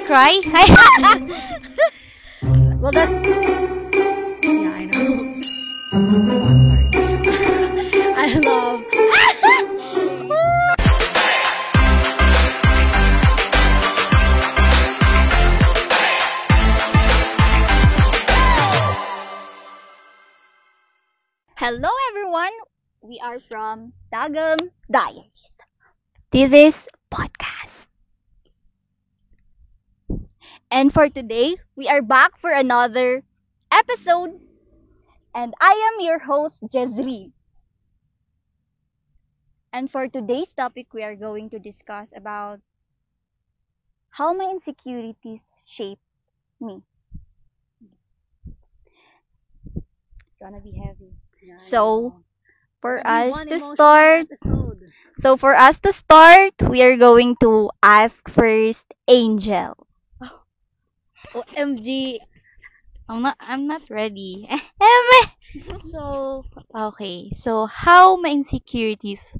cry? Well, that's yeah, I know. Sorry. I love. Hello everyone. We are from Dagam Diaries. This is podcast. And for today, we are back for another episode and I am your host Jezreel. And for today's topic, we are going to discuss about how my insecurities shape me. It's gonna be heavy. Yeah, I So, know. for Gonna be us one to emotional start, episode. we are going to ask first Angel. OMG. I'm not ready. So, okay. So, how my insecurities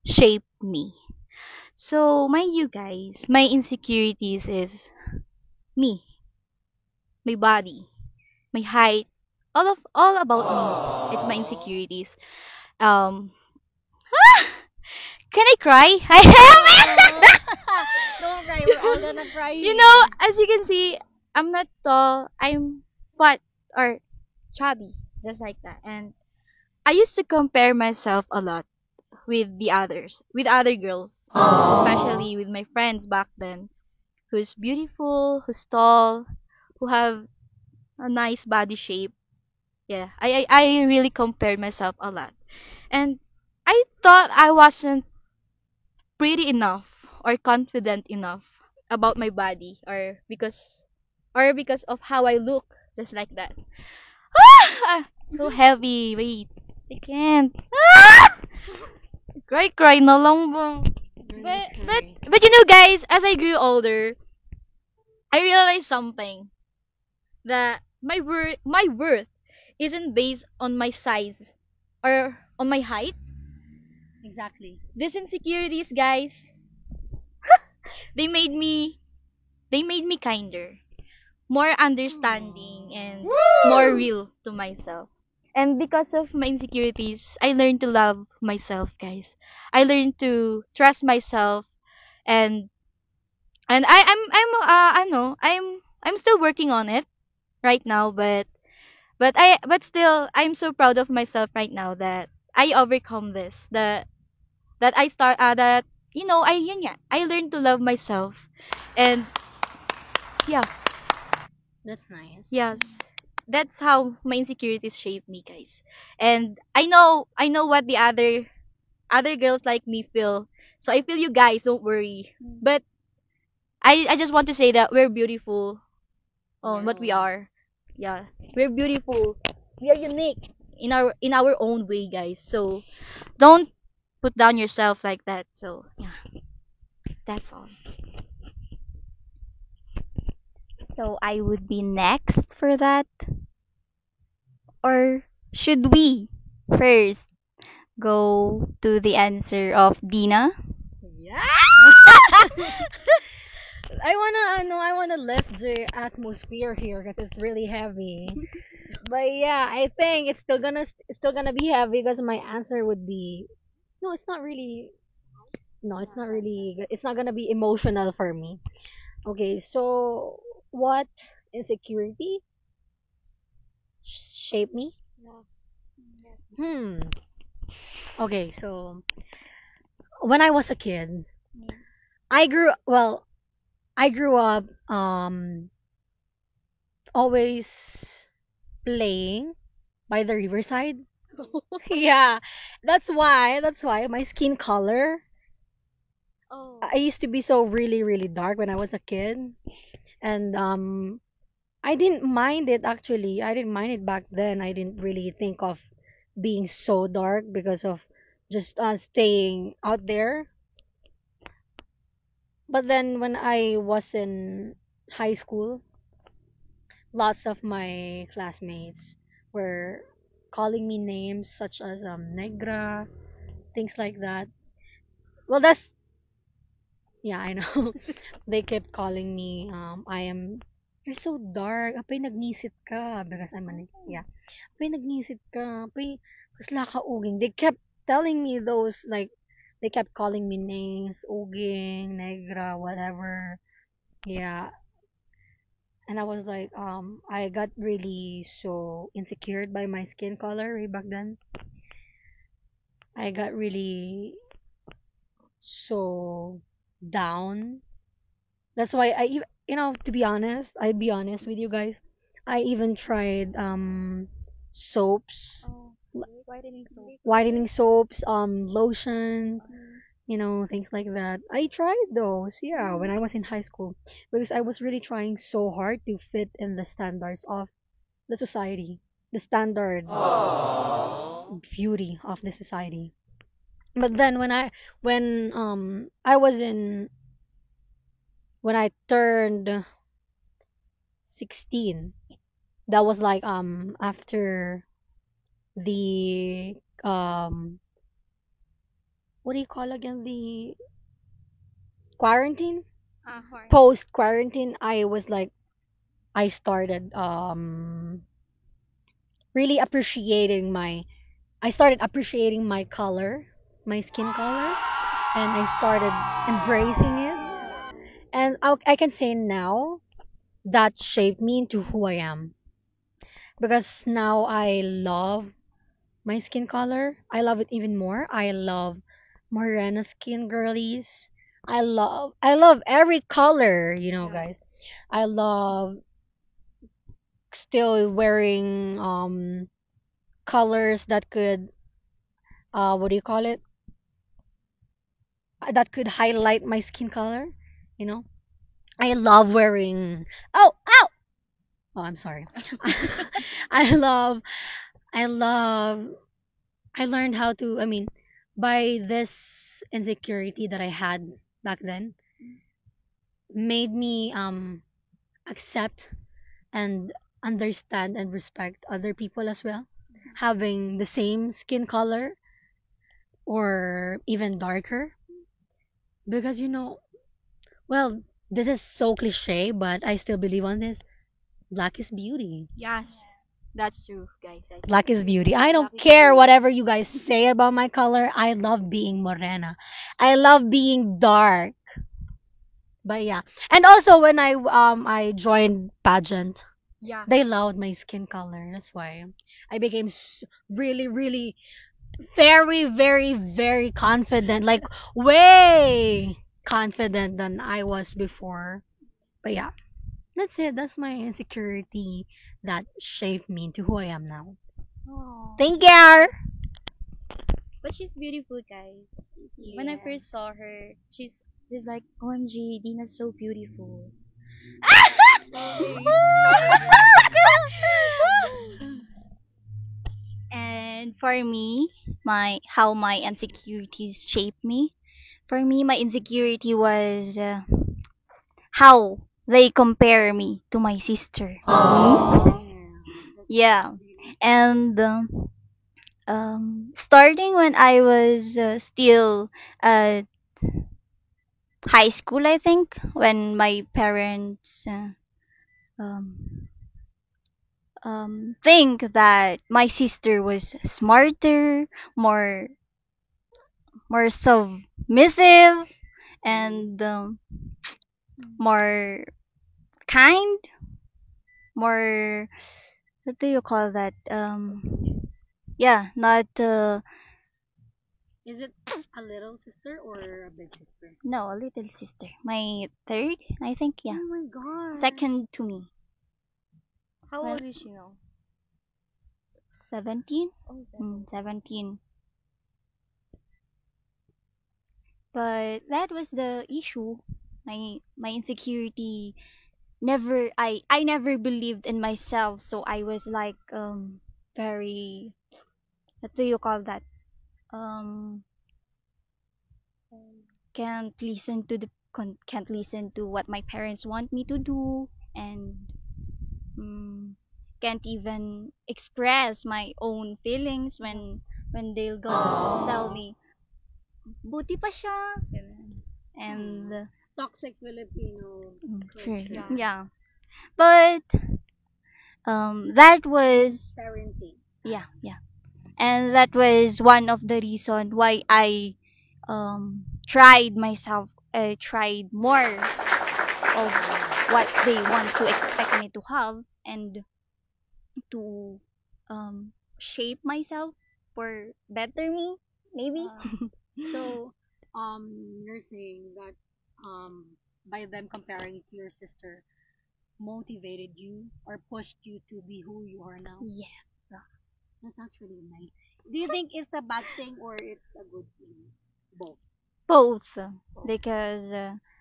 shape me. So, mind you guys, my insecurities is me, my body, my height, all about me. It's my insecurities. Um, can I cry? I have. Don't cry. We're all gonna cry. You know, as you can see, I'm not tall. I'm fat or chubby, just like that. And I used to compare myself a lot with other girls, especially with my friends back then, who's beautiful, who's tall, who have a nice body shape. Yeah, I really compared myself a lot, and I thought I wasn't pretty enough or confident enough about my body, or because of how I look, just like that. So heavy. Wait, I can't. Cry na lang ba? But you know guys, as I grew older, I realized something that my worth isn't based on my size or on my height. Exactly. These insecurities, guys, they made me they made me kinder, more understanding and more real to myself. And because of my insecurities, I learned to love myself, guys. I learned to trust myself, and I know I'm still working on it right now, but still I'm so proud of myself right now that I overcome this. That I start that I yun nga, I learned to love myself. And yeah, That's nice. yes. That's how my insecurities shape me, guys. And I know what the other girls like me feel. So I feel you guys, don't worry. But I just want to say that we're beautiful on what we are. Yeah. We're beautiful. We are unique in our own way, guys. So don't put down yourself like that. So yeah, that's all. So I would be next for that, or should we first go to the answer of Dina? Yeah. I wanna lift the atmosphere here because it's really heavy. But yeah, I think it's still gonna be heavy because my answer would be no. It's not really. No, it's not really. It's not gonna be emotional for me. Okay, so what insecurity shaped me? Hmm. Okay, so when I was a kid, I grew up always playing by the riverside. Yeah, that's why my skin color. Oh. I used to be so really really dark when I was a kid, and I didn't mind it actually. I didn't mind it back then. I didn't really think of being so dark because of just staying out there. But then when I was in high school, lots of my classmates were calling me names such as negra, things like that. Well, Yeah, I know. They kept calling me, I am, you're so dark. Apay nagnisit ka. Because I'm an, yeah. Apay nagnisit ka. Apay, kasla ka uging. They kept telling me those, like, they kept calling me names, uging, negra, whatever. Yeah. And I was like, I got really so insecure by my skin color way back then. I got really so down. That's why to be honest, I'd be honest with you guys. I even tried soaps, Oh, whitening soap. whitening soaps, lotion, things like that. I tried those, yeah, when I was in high school because I was really trying so hard to fit in the standards of the society, the standard beauty of the society. But then when I was in when I turned 16, that was like after the what do you call again, the quarantine, Horn. post quarantine, I started really appreciating my I started appreciating my color, my skin color, and I started embracing it. And I can say now that shaped me into who I am, because now I love my skin color. I love it even more. I love morena skin girlies. I love every color, guys. I love still wearing colors that could what do you call it? That could highlight my skin color, you know? I love wearing oh, ow. Oh, I'm sorry. I love I love I learned how to, by this insecurity that I had back then, made me accept and understand and respect other people as well, having the same skin color or even darker. Because, well, this is so cliche, but I still believe on this. Black is beauty. Yes, that's true, guys. I think. Black is beauty. I don't Black is care beauty. whatever you guys say about my color. I love being morena. I love being dark. But yeah. And also when I joined pageant, Yeah. they loved my skin color. That's why I became really really very very very confident, like way confident than I was before. But yeah, that's it. That's my insecurity that shaped me into who I am now. Oh. Thank you. But she's beautiful, guys. When I Yeah. first saw her, she's like, OMG, Dina's so beautiful. And for me, my insecurities shaped me. For me, my insecurity was how they compare me to my sister. Yeah, and starting when I was still at high school, I think, when my parents um, think that my sister was smarter, more more submissive, and more kind, more, what do you call that? Yeah, not Is it a little sister or a big sister? no, a little sister. My third, I think. Yeah, Oh my god. second to me. How Well, old is she now? 17. Oh, 7. 17. But that was the issue. My insecurity, I never believed in myself, so I was like very, what do you call that? Um can't listen to can't listen to what my parents want me to do, and mm, can't even express my own feelings when they're gonna tell me buti pa siya. Ganun. and Toxic Filipino sure, culture. yeah. But that was Parenting. yeah. And that was one of the reason why I tried myself, tried more of what they want to expect me to have, and to shape myself for better me, maybe. So, you're saying that by them comparing it to your sister motivated you or pushed you to be who you are now? Yeah, That's actually nice. Do you think it's a bad thing or it's a good thing? Both. both, because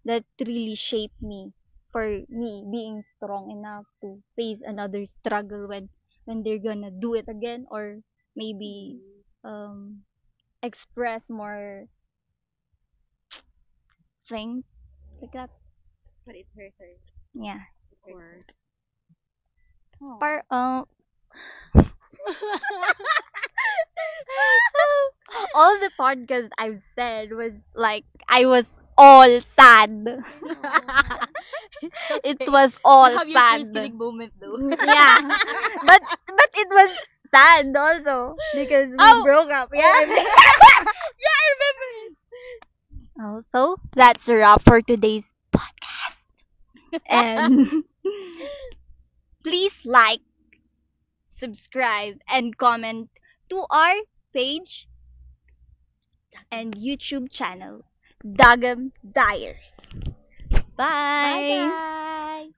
that really shaped me for me being strong enough to face another struggle when they're gonna do it again, or maybe um express more things like that. But it hurt her, Yeah. of course. Par all the podcast I've said was like I was all sad. It was all You have your sad. first big moment though. Yeah. But it was sad also because we Oh! broke up. Oh, Yeah. I mean- yeah, I remember it. Also, that's a wrap for today's podcast. And please like, subscribe, and comment to our page and YouTube channel, Dagam Dyers. Bye Bye. guys.